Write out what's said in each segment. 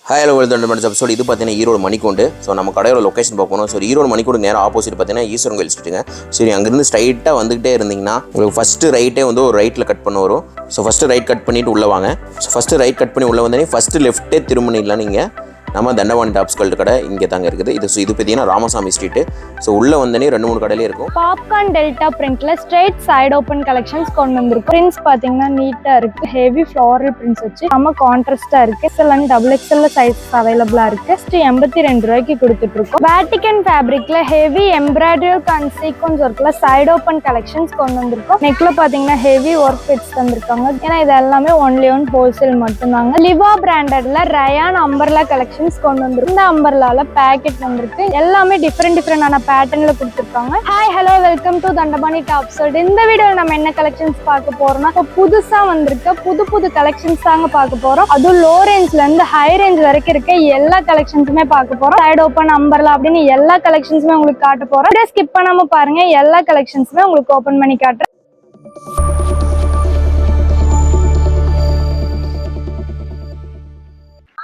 Hi hello welcome to episode. இது பார்த்தீங்கன்னா Erode மணிக்கூண்டு. So நம்ம கடையோட லொக்கேஷன் பார்க்கணும். ஸோ ஈரோடு மணிக்கூண்டு நேரம் ஆப்போசிட் பார்த்தீங்கன்னா ஈஸ்வரன் கோயில் ஸ்ட்ரீட்டுங்க. சரி, அங்கேருந்து ஸ்ட்ரைட்டாக வந்துகிட்டே இருந்தீங்கன்னா உங்களுக்கு ஃபஸ்ட்டு ரைட்டே வந்து ஒரு ரைட்டில் கட் பண்ண வரும். ஸோ ஃபஸ்ட்டு ரைட் கட் பண்ணிவிட்டு உள்ளே வாங்க. ஸோ ஃபஸ்ட்டு ரைட் கட் பண்ணி உள்ளே வந்தோடனே ஃபஸ்ட்டு லெஃப்ட்டே திரும்பினீங்களா நீங்கள் நம்ம தண்டவாணி டாப்ஸ் கல்ட்டு கடை இங்கே தாங்க இருக்குது. இது பார்த்தீங்கன்னா ராமசாமி ஸ்ட்ரீட்டு. ஸோ உள்ளே வந்தோடனே 2-3 கடையிலே இருக்கும். பாப்கார்ன் டெல்டா பிரிண்ட்ல ஸ்ட்ரெயிட் சைடு ஓப்பன் கலெக்ஷன்ஸ் கொண்டு வந்திருக்கும். பிரிண்ட்ஸ் பாத்தீங்கன்னா நீட்டா இருக்கு. ஹெவி ஃப்ளாரல் பிரிண்ட்ஸ் வச்சு நம்ம கான்ட்ராஸ்டா இருக்கு. XL and XXL சைஸஸ் அவைலபிளா இருக்கு. 82 ரூபாய்க்கு கொடுத்துட்டு இருக்கோம். வேட்டிகன் ஃபேப்ரிக்ல ஹெவி எம்ப்ராய்டரி அண்ட் சீக்வன்ஸ் ஒர்க்ல சைடு ஓப்பன் கலெக்ஷன்ஸ் கொண்டு வந்திருக்கோம். நெக்ல பாத்தீங்கன்னா ஹெவி ஒர்க் பிட்ஸ் தந்திருக்காங்க. ஏன்னா இது எல்லாமே ஒன்லி ஒன் ஹோல்சேல் மட்டும்தாங்க. லிவா பிராண்டட்ல ரயான் அம்பர்லா கலெக்ஷன்ஸ் கொண்டு வந்திருக்கு. இந்த அம்பர்லால பேக்கெட் வந்திருக்கு. எல்லாமே டிஃப்ரெண்டான பேட்டர்ன்ல கொடுத்துருக்காங்க. Hi hello welcome to Thandapani tops. இந்த வீடியோல நம்ம என்ன கலெக்ஷன்ஸ் பார்க்க போறோம்னா புதுசா வந்திருக்க புது கலெக்ஷன்ஸ் தாங்க பார்க்க போறோம். அதுவும் லோ ரேஞ்ச்ல இருந்து ஹை ரேஞ்ச் வரைக்கும் இருக்க எல்லா கலெக்ஷன்ஸுமே பார்க்க போறோம். சைடு ஓப்பன் அம்பர்லா அப்படின்னு எல்லா கலெக்ஷன்ஸுமே உங்களுக்கு காட்ட போறோம். வீடியோ ஸ்கிப் பண்ணாம பாருங்க. எல்லா கலெக்ஷன்ஸுமே உங்களுக்கு ஓபன் பண்ணி காட்டுறேன்.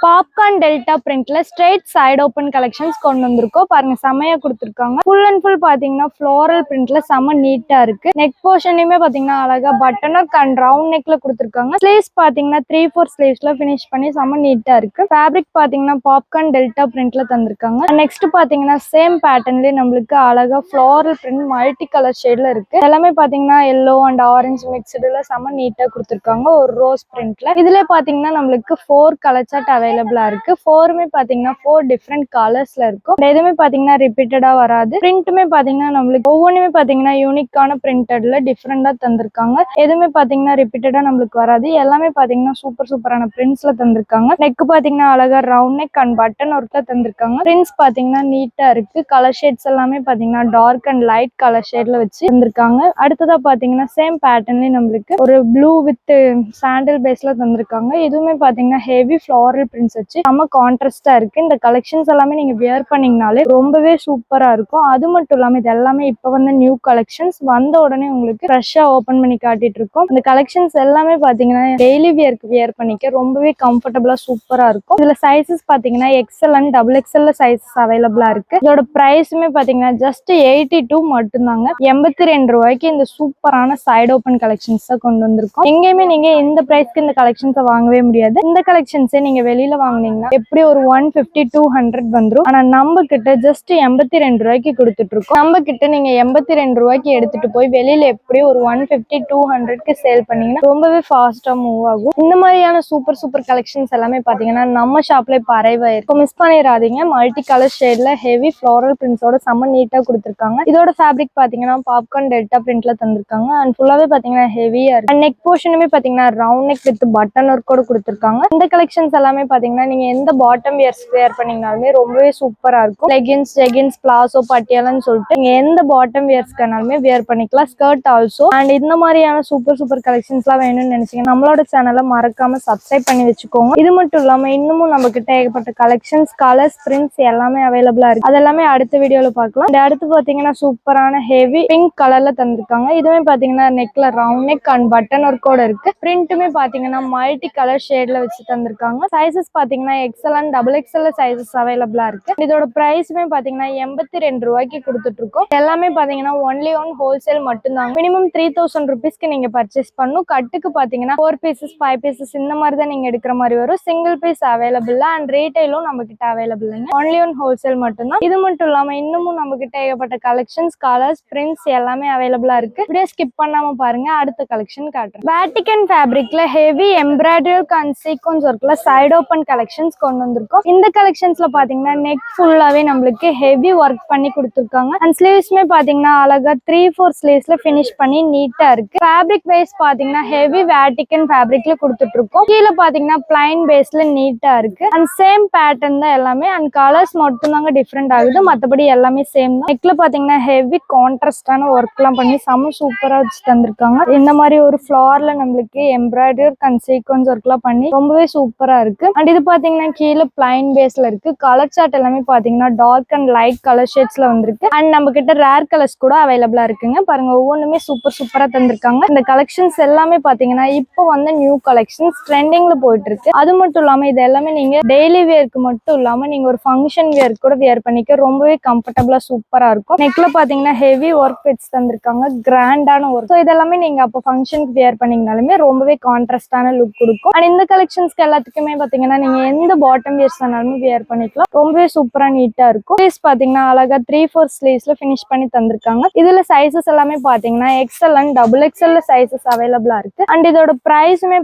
பாப்கார்ன் டெல்டா பிரிண்ட்ல ஸ்ட்ரெயிட் சைடு ஓப்பன் கலெக்ஷன்ஸ் கொண்டு வந்திருக்கோம். பாருங்க செமையா கொடுத்துருக்காங்க. ஃபுல் அண்ட் ஃபுல் பாத்தீங்கன்னா ஃப்ளோரல் பிரிண்ட்ல செம நீட்டா இருக்கு. நெக் போர்ஷனையுமே பாத்தீங்கன்னா அழகா பட்டன் ஒர்க் அண்ட் ரவுண்ட் நெக்ல கொடுத்துருக்காங்க. ஸ்லீவ்ஸ் பாத்தீங்கன்னா 3/4 ஸ்லீவ்ஸ்ல பினிஷ் பண்ணி செம நீட்டா இருக்கு. ஃபேப்ரிக் பாத்தீங்கன்னா பாப்கார்ன் டெல்டா பிரிண்ட்ல தந்திருக்காங்க. நெக்ஸ்ட் பாத்தீங்கன்னா சேம் பேட்டர்ன்லயே நம்மளுக்கு அழகா ஃப்ளோரல் பிரிண்ட் மல்டி கலர் ஷேட்ல இருக்கு. எல்லாமே பாத்தீங்கன்னா எல்லோ அண்ட் ஆரஞ்சு மிக்ஸ்டுல செம நீட்டா கொடுத்துருக்காங்க. ஒரு ரோஸ் பிரிண்ட்ல இதுல பாத்தீங்கன்னா நம்மளுக்கு 4 கலர் சார்ட் அவைலபிளா இருக்கு. 4மே பாத்தீங்கன்னா 4 டிஃப்ரெண்ட் கலர்ஸ்ல இருக்கும். எதுவுமே பாத்தீங்கன்னா ரிப்பீட்டடா வராது. பிரிண்ட்டுமே பாத்தீங்கன்னா நம்மளுக்கு ஒவ்வொன்றுமே பாத்தீங்கன்னா யூனிக்கான பிரிண்டட்ல டிஃப்ரெண்டா தந்திருக்காங்க. எதுவுமே பாத்தீங்கன்னா ரிப்பீட்டடா நம்மளுக்கு வராது. எல்லாமே பாத்தீங்கன்னா சூப்பரான பிரிண்ட்ஸ்ல தந்திருக்காங்க. நெக் பாத்தீங்கன்னா அழகா ரவுண்ட் நெக் அண்ட் பட்டன் ஒர்க்ல தந்திருக்காங்க. பிரிண்ட்ஸ் பாத்தீங்கன்னா நீட்டா இருக்கு. கலர் ஷேட்ஸ் எல்லாமே பாத்தீங்கன்னா டார்க் அண்ட் லைட் கலர் ஷேட்ல வச்சு தந்திருக்காங்க. அடுத்ததா பாத்தீங்கன்னா சேம் பேட்டர்ன்லயே நம்மளுக்கு ஒரு ப்ளூ வித் சாண்டல் பேஸ்ல தந்திருக்காங்க. இதுவுமே பாத்தீங்கன்னா ஹெவி ஃப்ளாரல் பிரிண்ட்ஸ் வச்சு நம்ம கான்ட்ராஸ்டா இருக்கு. இந்த கலெக்ஷன்ஸ் எல்லாமே நீங்க வியர் பண்ணீங்கனாலே ரொம்பவே சூப்பரா இருக்கும். அது மட்டும் இல்லாம இது எல்லாமே இப்ப வந்து நியூ கலெக்ஷன்ஸ் வந்த உடனே உங்களுக்கு ஃப்ரெஷ்ஷா ஓபன் பண்ணி காட்டிட்டு இருக்கோம். இந்த கலெக்ஷன்ஸ் எல்லாமே பாத்தீங்கன்னா டெய்லி வியர் பண்ணிக்க ரொம்பவே கம்ஃபர்டபுளா சூப்பரா இருக்கும். இதுல சைசஸ் பாத்தீங்கன்னா XL and XXL சைசஸ் அவைலபிளா இருக்கு. இதோட பிரைஸுமே பாத்தீங்கன்னா ஜஸ்ட் 82 மட்டும்தாங்க. 82 ரூபாய்க்கு இந்த சூப்பரான சைடு ஓபன் கலெக்ஷன்ஸ் கொண்டு வந்திருக்கோம். எங்கேயுமே நீங்க இந்த பிரைஸ்க்கு இந்த கலெக்ஷன்ஸை வாங்கவே முடியாது. இந்த கலெக்ஷன்ஸே நீங்க வெளியில வாங்கினீங்கன்னா எப்படி ஒரு 150-200 வந்துடும். ஆனா நம்ம கிட்ட ஜஸ்ட் 82 ரூபாய்க்கு கொடுத்துட்டு இருக்கோம். நம்ம கிட்ட நீங்க 82 ரூபாய்க்கு எடுத்துட்டு போய் வெளியில எப்படி ஒரு 150-200க்கு சேல் பண்ணீங்கன்னா ரொம்பவே ஃபாஸ்டா மூவ் ஆகும். இந்த மாதிரியான சூப்பர் கலெக்ஷன்ஸ் எல்லாமே பாத்தீங்கன்னா நம்ம ஷாப்ல இப்ப அரைவ் ஆயிருக்கும். மிஸ் பண்ணிடாதீங்க. மல்டி கலர் ஷேட்ல ஹெவி ஃப்ளோரல் பிரிண்ட்ஸோட செம்ம நீட்டா கொடுத்துருக்காங்க. இதோட ஃபேப்ரிக் பாத்தீங்கன்னா பாப்கார்ன் டெல்டா பிரிண்ட்ல தந்திருக்காங்க. அண்ட் ஃபுல்லாவே பாத்தீங்கன்னா ஹெவியா இருக்கு. நெக் போர்ஷனுமே பாத்தீங்கன்னா ரவுண்ட் நெக் வித் பட்டன் ஒர்க்கோட கொடுத்துருக்காங்க. இந்த கலெக்ஷன்ஸ் எல்லாமே பாத்தீங்கன்னா நீங்க எந்த பாட்டம் வியர் பண்ணீங்கனாலுமே ரொம்பவே சூப்பரா இருக்கும். லெகின்ஸ், ஜெகின்ஸ், பிளாசோ, பட்டியாலன்னு சொல்லிட்டு நீங்க எந்த பாட்டம் வியர்ஸ்னாலுமே வியர் பண்ணிக்கலாம். Skirt also. அண்ட் இந்த மாதிரியான சூப்பர் கலெக்ஷன்ஸ் எல்லாம் வேணும்னு நினைச்சீங்க நம்மளோட சேனலை மறக்காம சப்ஸ்கிரைப் பண்ணி வச்சுக்கோங்க. இது மட்டும் இல்லாம இன்னமும் நம்ம கிட்ட ஏகப்பட்ட கலெக்ஷன்ஸ், கலர்ஸ், பிரிண்ட்ஸ் எல்லாமே அவைலபிளா இருக்கு. அதெல்லாமே அடுத்த வீடியோல பார்க்கலாம். இந்த அடுத்து பாத்தீங்கன்னா சூப்பரான ஹெவி பிங்க் கலர்ல தந்திருக்காங்க. இதுவே பாத்தீங்கன்னா நெக்ல ரவுண்ட் நெக் அண்ட் பட்டன் ஒர்க்கோட இருக்கு. பிரிண்ட்டுமே பாத்தீங்கன்னா மல்டி கலர் ஷேட்ல வச்சு தந்திருக்காங்க. சைசஸ் பாத்தீங்கன்னா XL and XXL சைசஸ் அவைலபிளா இருக்கு. இதோட பிரைஸ்மே பாத்தீங்கன்னா 82 ரூபாய்க்கு கொடுத்துட்டு இருக்கோம். எல்லாமே பாத்தீங்கன்னா ஒன்லி ஒன் ஹோல்சேல் மட்டும்தாங்க. மினிமம் 3000 ருபீஸ்க்கு நீங்க பர்ச்சேஸ் பண்ணும். கட்டுக்கு பாத்தீங்கன்னா 4 பீசஸ் 5 பீசஸ் இந்த மாதிரி தான் நீங்க எடுக்கிற மாதிரி வரும். சிங்கிள் பீஸ் அவைலபிள் அண்ட் ரீட்டைலும் நம்ம கிட்ட அவைலபிள் ஒன்லி ஒன் ஹோல்சேல் மட்டும்தான். இது மட்டும் இல்லாம இன்னமும் நம்ம கிட்ட ஏகப்பட்ட கலெக்ஷன்ஸ், கலர்ஸ், பிரிண்ட்ஸ் எல்லாமே அவைலபிளா இருக்கு. வீடியோ ஸ்கிப் பண்ணாம பாருங்க. அடுத்த கலெக்ஷன் காட்டுறேன். வேட்டிகன் ஃபேப்ரிக்ல ஹெவி எம்ப்ராய்டரி அண்ட் சீக்வன்ஸ் ஒர்க்ல சைடு ஓப்பன் கலெக்ஷன்ஸ் கொண்டு வந்திருக்கோம். இந்த கலெக்ஷன்ஸ்ல பாத்தீங்கன்னா நெக் ஃபுல்லாவே நம்மளுக்கு ஹெவி ஒர்க் பண்ணி கொடுத்துருக்காங்க. அண்ட் ஸ்லீவ்ஸ்மே பாத்தீங்கன்னா அழகா 3/4 ஸ்லீவ்ஸ்ல பினிஷ் பண்ணி நீட்டா இருக்கு. ஃபேப்ரிக் வைஸ் பாத்தீங்கன்னா ஹெவி வேட்டிகன் ஃபேப்ரிக்ல கொடுத்துட்டு இருக்கோம். கீழே பாத்தீங்கன்னா பிளைன் பேஸ்ல நீட்டா இருக்கு. அண்ட் சேம் பேட்டர்ன் தான் எல்லாமே. அண்ட் கலர்ஸ் மட்டும் தாங்க டிஃப்ரெண்ட் ஆகுது. மத்தபடி எல்லாமே சேம் தான். நெக்ல பாத்தீங்கன்னா ஹெவி கான்ட்ராஸ்டான ஒர்க் எல்லாம் பண்ணி செம சூப்பரா வச்சு தந்திருக்காங்க. இந்த மாதிரி ஒரு ஃபிளார்ல நம்மளுக்கு எம்ப்ராய்டரி அண்ட் சீக்வன்ஸ் ஒர்க் எல்லாம் பண்ணி ரொம்பவே சூப்பரா இருக்கு. அண்ட் அண்ட் இது பாத்தீங்கன்னா கீழே பிளைன் பேஸ்ல இருக்கு. கலர் சார்ட் எல்லாமே பாத்தீங்கன்னா டார்க் அண்ட் லைட் கலர் ஷேட்ஸ்ல வந்திருக்கு. அண்ட் நம்ம கிட்ட ரேர் கலர்ஸ் கூட அவைலபிளா இருக்குங்க. பாருங்க ஒவ்வொன்றுமே சூப்பரா தந்திருக்காங்க. இந்த கலெக்ஷன்ஸ் எல்லாமே பாத்தீங்கன்னா இப்போ வந்து நியூ கலெக்ஷன்ஸ் ட்ரெண்டிங்ல போயிட்டு இருக்கு. அது மட்டும் இல்லாம இது எல்லாமே நீங்க டெய்லி வேர்க்கு மட்டும் இல்லாம நீங்க ஒரு ஃபங்க்ஷன் வேர் கூட வியர் பண்ணிக்க ரொம்பவே கம்ஃபர்டபுளா சூப்பரா இருக்கும். நெக்ல பாத்தீங்கன்னா ஹெவி ஒர்க் வச்சு தந்திருக்காங்க. கிராண்டான ஒர்க். ஸோ இதெல்லாமே நீங்க அப்போ ஃபங்க்ஷனுக்கு வியர் பண்ணீங்கனாலுமே ரொம்பவே கான்ட்ராஸ்டான லுக் கொடுக்கும். அண்ட் இந்த கலெக்ஷன்ஸ்க்கு எல்லாத்துக்குமே பாத்தீங்கன்னா நீங்க எந்த பாட்டம் வேர்ஸ் வேணாலுமே வியர் பண்ணிக்கலாம். ரொம்பவே சூப்பரா நீட்டா இருக்கும். ஸ்லீவ்ஸ் பாத்தீங்கன்னா அழகா 3/4 ஸ்லீவ்ஸ்ல ஃபினிஷ் பண்ணி தந்திருக்காங்க. இதுல சைசஸ் எல்லாமே பாத்தீங்கன்னா எக்ஸ்எல் அண்ட் XXL சைசஸ் அவைலபிளா இருக்கு. அண்ட் இதோட பிரைஸுமே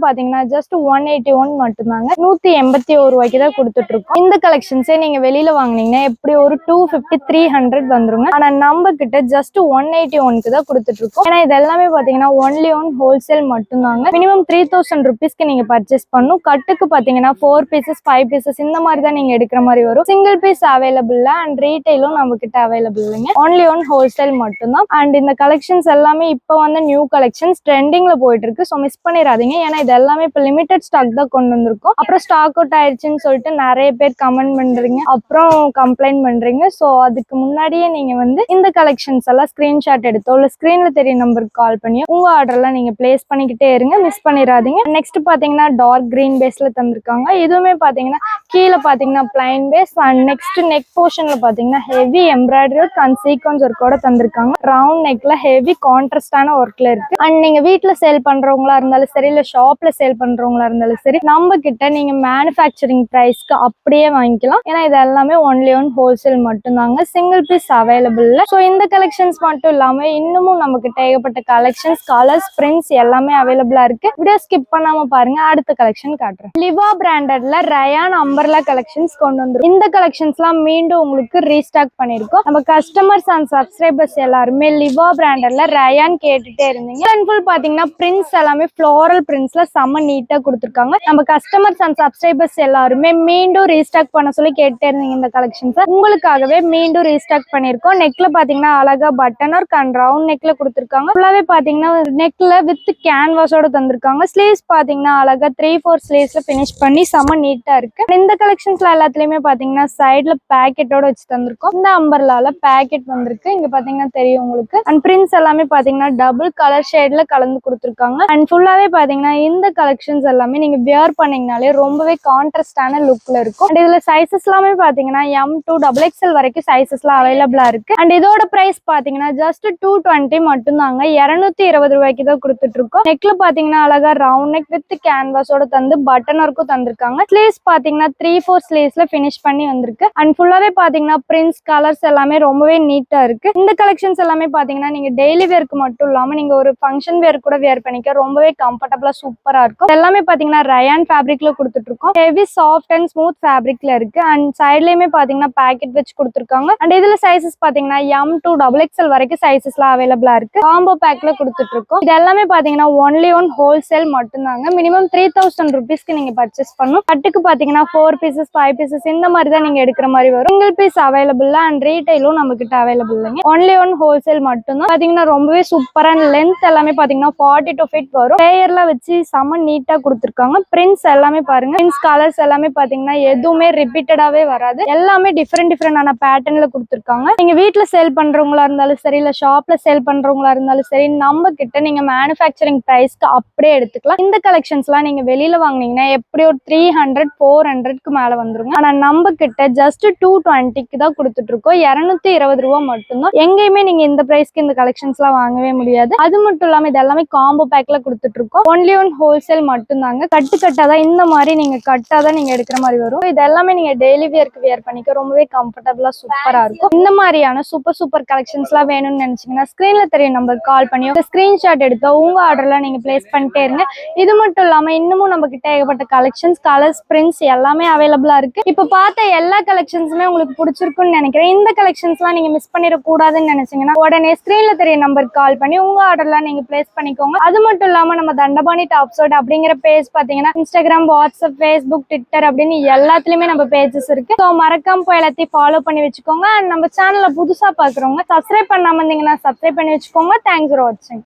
பாத்தீங்கன்னா ஜஸ்ட் 181 மட்டும்தாங்க. 181 ரூபாய்க்கு தான் கொடுத்துட்டு இருக்கோம். இந்த கலெக்ஷன்ஸே நீங்க வெளியில வாங்குனீங்கன்னா எப்படி ஒரு 250 300 வந்துருங்க. ஆனா நம்ம கிட்ட ஜஸ்ட் 181க்கு தான் கொடுத்துட்டு இருக்கோம். ஏன்னா இது எல்லாமே பாத்தீங்கன்னா ஒன்லி ஒன் ஹோல்சேல் மட்டும்தாங்க. மினிமம் 3000 ருபீஸ்க்கு நீங்க பர்ச்சேஸ் பண்ணும். கட்டுக்கு பாத்தீங்கன்னா 4 பீசஸ் 5 பீசஸ் இந்த மாதிரி தான் நீங்க எடுக்கிற மாதிரி வரும். சிங்கிள் பீஸ் அவைலபிள் அண்ட் ரீட்டைலும் நம்ம கிட்ட அவைலபிள் இல்லைங்க. ஒன்லி ஒன் ஹோல்சேல் மட்டும்தான். அண்ட் இந்த கலெக்ஷன்ஸ் எல்லாமே இப்போ வந்து நியூ கலெக்ஷன்ஸ் ட்ரெண்டிங்ல போயிட்டு இருக்கு. ஸோ மிஸ் பண்ணிடாதீங்க. ஏன்னா இது எல்லாமே இப்போ லிமிடெட் ஸ்டாக் தான் கொண்டு வந்திருக்கோம். அப்புறம் ஸ்டாக் அவுட் ஆயிடுச்சுன்னு சொல்லிட்டு நிறைய பேர் கமெண்ட் பண்றீங்க, அப்புறம் கம்ப்ளைண்ட் பண்றீங்க. ஸோ அதுக்கு முன்னாடியே நீங்க வந்து இந்த கலெக்ஷன்ஸ் எல்லாம் ஸ்கிரீன்ஷாட் எடுத்தோ இல்ல ஸ்கிரீன்ல தெரிய நம்பருக்கு கால் பண்ணியோ உங்க ஆர்டர்லாம் நீங்க பிளேஸ் பண்ணிக்கிட்டே இருங்க. மிஸ் பண்ணிடாதீங்க. நெக்ஸ்ட் பாத்தீங்கன்னா டார்க் கிரீன் பேஸ்ல தந்திருக்காங்க. இதுவுமே பாத்தீங்கன்னா கீழே பாத்தீங்கன்னா plain base and next neck போர்ஷன்ல பாத்தீங்கன்னா heavy embroidery work and sequins ஒர்க்கோட தந்திருக்காங்க. ரவுண்ட் நெக்ல ஹெவி கான்ட்ராஸ்டான ஒர்க்ல இருக்கு. அண்ட் நீங்க வீட்டுல சேல் பண்றவங்களா இருந்தாலும் சரி இல்ல ஷாப்ல சேல் பண்றவங்களா இருந்தாலும் சரி நம்ம கிட்ட நீங்க மேனுஃபேக்சரிங் பிரைஸ்க்கு அப்படியே வாங்கிக்கலாம். ஏன்னா இது எல்லாமே ஒன்லி ஒன் ஹோல்சேல் மட்டும்தாங்க. Single piece available. ஸோ இந்த கலெக்ஷன்ஸ் மட்டும் இல்லாம இன்னமும் நம்ம கிட்ட ஏகப்பட்ட கலெக்ஷன்ஸ் கலர்ஸ் பிரிண்ட்ஸ் எல்லாமே அவைலபிளா இருக்கு. வீடியோ ஸ்கிப் பண்ணாம பாருங்க. அடுத்த கலெக்ஷன் காட்டுறேன். லிவா பிராண்டட்ல ரயான் அம்பர்லா கலெக்ஷன்ஸ் கொண்டு வந்துரும். இந்த கலெக்ஷன்ஸ்லாம் மீண்டும் உங்களுக்கு ரீஸ்டாக் பண்ணிருக்கோம். நம்ம கஸ்டமர்ஸ் அண்ட் சப்ஸ்கிரைபர்ஸ் எல்லாருமே லிவா பிராண்டட்ல ரயான் கேட்டுட்டே இருந்தீங்க. ஃபுல் பாத்தீங்கன்னா பிரிண்ட்ஸ் எல்லாமே ஃப்ளோரல் பிரிண்ட்ஸ்ல செம்ம நீட்டா கொடுத்துருக்காங்க. நம்ம கஸ்டமர்ஸ் அண்ட் சப்ஸ்கிரைபர்ஸ் எல்லாருமே மீண்டும் ரீஸ்டாக் பண்ண சொல்லி கேட்டே இருந்தீங்க. இந்த கலெக்ஷன்ஸ் உங்களுக்காகவே மீண்டும் ரீஸ்டாக் பண்ணிருக்கோம். நெக்ல பாத்தீங்கன்னா அழகா பட்டன் ஒர்க் அண்ட் ரவுண்ட் நெக்ல கொடுத்துருக்காங்க. ஃபுல்லாவே பாத்தீங்கன்னா நெக்ல வித் கேன்வாஸோட தந்திருக்காங்க. ஸ்லீவ்ஸ் பாத்தீங்கன்னா அழகா 3/4 ஸ்லீவ்ஸ்ல பினிஷ் பண்ணி செம்ம நீட்டா இருக்கு. இந்த கலெக்ஷன்ஸ்ல எல்லாத்துலயுமே பாத்தீங்கன்னா சைட்ல பேக்கெட்டோட வச்சு தந்திருக்கோம். இந்த அம்பர்லால பேக்கெட் வந்திருக்கு. இங்க பாத்தீங்கன்னா தெரியும் உங்களுக்கு. அண்ட் பிரிண்ட்ஸ் எல்லாமே பாத்தீங்கன்னா டபுள் கலர் ஷேட்ல கலந்து கொடுத்துருக்காங்க. அண்ட் ஃபுல்லாவே பாத்தீங்கன்னா இந்த கலெக்ஷன்ஸ் எல்லாமே நீங்க வியர் பண்ணீங்கனாலே ரொம்பவே கான்ட்ராஸ்டான லுக்ல இருக்கும். அண்ட் இதுல சைசஸ் எல்லாமே பாத்தீங்கன்னா M to XXL வரைக்கும் சைசஸ்லாம் அவைலபிளா இருக்கு. அண்ட் இதோட பிரைஸ் பாத்தீங்கன்னா ஜஸ்ட் 220 மட்டும்தாங்க. 220 ரூபாய்க்கு தான் கொடுத்துட்டு இருக்கோம். நெக்ல பாத்தீங்கன்னா அழகா ரவுண்ட் நெக் வித் கேன்வாஸோட தந்து பட்டன் ஒர்க்கும் தந்திருக்காங்க. ஸ்லீவ்ஸ் பாத்தீங்கன்னா 3/4 ஸ்லீவ்ஸ்ல பினிஷ் பண்ணி வந்திருக்கு. அண்ட் ஃபுல்லாவே பாத்தீங்கன்னா பிரிண்ட்ஸ் கலர்ஸ் எல்லாமே ரொம்பவே நீட்டா இருக்கு. இந்த கலெக்ஷன்ஸ் எல்லாமே பாத்தீங்கன்னா நீங்க டெய்லி வேர்க்கு மட்டும் இல்லாம நீங்க ஒரு ஃபங்க்ஷன் வேர் கூட வியர் பண்ணிக்க ரொம்பவே கம்ஃபர்டபுளா சூப்பரா இருக்கும். எல்லாமே பாத்தீங்கன்னா ரயான் ஃபேப்ரிக்ல கொடுத்துட்டு இருக்கோம். ஹெவி சாஃப்ட் அண்ட் ஸ்மூத் ஃபேப்ரிக்ல இருக்கு. அண்ட் சைட்லயுமே பாத்தீங்கன்னா பேக்கெட் வச்சு கொடுத்துருக்காங்க. அண்ட் இதுல சைசஸ் பாத்தீங்கன்னா M to XXL வரைக்கும் சைசஸ்லாம் அவைலபிளா இருக்கு. காம்போ பேக்ல கொடுத்துட்டு இருக்கோம். இது எல்லாமே பாத்தீங்கன்னா ஒன்லி ஒன் ஹோல்சேல் மட்டும்தாங்க. மினிமம் 3000 ருபீஸ்க்கு நீங்க பர்ச்சேஸ் பண்ணும். கட்டுக்கு பாத்தீங்கன்னா 4 பீசஸ் 5 பீசஸ் இந்த மாதிரி தான் நீங்க எடுக்கிற மாதிரி வரும். சிங்கிள் பீஸ் அவைலபிள் அண்ட் ரீட்டைலும் நம்ம கிட்ட அவைலபிள் இல்லைங்க. ஒன்லி ஒன் ஹோல்சேல் மட்டும்தான். பாத்தீங்கன்னா ரொம்பவே சூப்பரான லென்த் எல்லாமே பாத்தீங்கன்னா 40 to fit வரும். லேயர்ல வச்சு செம்ம நீட்டா கொடுத்துருக்காங்க. பிரிண்ட்ஸ் எல்லாமே பாருங்க. பிரிண்ட்ஸ் கலர்ஸ் எல்லாமே பாத்தீங்கன்னா எதுவுமே ரிப்பீட்டடாவே வராது. எல்லாமே டிஃப்ரெண்டான பேட்டர்ன்ல கொடுத்துருக்காங்க. நீங்க வீட்டுல சேல் பண்றவங்களா இருந்தாலும் சரி இல்ல ஷாப்ல சேல் பண்றவங்களா இருந்தாலும் சரி நம்ம கிட்ட நீங்க மேனுஃபேக்சரிங் பிரைஸ்க்கு அப்படியே எடுத்துக்கலாம். இந்த கலெக்ஷன்ஸ் எல்லாம் நீங்க வெளியில வாங்குனீங்கன்னா எப்படி ஒரு 300 400க்கு மேல வந்துருங்க. ஆனா நம்ம கிட்ட ஜஸ்ட் 220க்கு தான் கொடுத்துட்டு இருக்கோம். 220 ரூபாய் மட்டும்தான். எங்கேயுமே நீங்க இந்த பிரைஸ்க்கு இந்த கலெக்ஷன்ஸ் எல்லாம் வாங்கவே முடியாது. அது மட்டும் இல்லாம இது எல்லாமே காம்போ பேக்ல கொடுத்துட்டு இருக்கோம். ஒன்லி ஒன் ஹோல்சேல் மட்டும்தாங்க. கட்டாதான் இந்த மாதிரி நீங்க கட்டாதான் நீங்க எடுக்கிற மாதிரி வரும். இது எல்லாமே நீங்க டெய்லி வியர்க்கு வியர் பண்ணிக்க ரொம்பவே கம்ஃபர்டபுளா சூப்பரா இருக்கும். இந்த மாதிரியான சூப்பர் கலெக்ஷன்ஸ் எல்லாம் வேணும்னு நினைச்சீங்கன்னா ஸ்கிரீன்ல தெரிய நம்பருக்கு கால் பண்ணி ஸ்கிரீன்ஷாட் எடுத்தோ உங்க ஆர்டர்ல நீங்க பிளேஸ் பண்ணிட்டே இருங்க. இது மட்டும் இல்லாம இன்னமும் நம்ம கிட்ட ஏகப்பட்ட கலெக்ஷன்ஸ் கலர்ஸ் பிரிண்ட்ஸ் எல்லாமே அவைலபிளா இருக்கு. இப்ப பார்த்த எல்லா கலெக்ஷன்ஸுமே உங்களுக்கு பிடிச்சிருக்குன்னு நினைக்கிறேன். இந்த கலெக்ஷன்ஸ் எல்லாம் நீங்க மிஸ் பண்ணிடக்கூடாதுன்னு நினைச்சீங்கன்னா உடனே ஸ்கிரீன்ல தெரிய நம்பருக்கு கால் பண்ணி உங்க ஆர்டர்லாம் நீங்க பிளேஸ் பண்ணிக்கோங்க. அது மட்டும் இல்லாம நம்ம தண்டபாணி டாப்ஸோட அப்படிங்கிற பேஜ் பாத்தீங்கன்னா இன்ஸ்டாகிராம், வாட்ஸ்அப், ஃபேஸ்புக், ட்விட்டர் அப்படின்னு எல்லாத்துலயுமே நம்ம பேஜஸ் இருக்கு. ஸோ மறக்காம போய் எல்லாத்தையும் ஃபாலோ பண்ணி வச்சுக்கோங்க. அண்ட் நம்ம சேனல்ல புதுசா பாக்குறவங்க சப்ஸ்கிரைப் பண்ணாம இருந்தீங்கன்னா சப்ஸ்கிரைப் பண்ணி வச்சுக்கோங்க. தேங்க்ஸ் ஃபார் வாட்சிங்.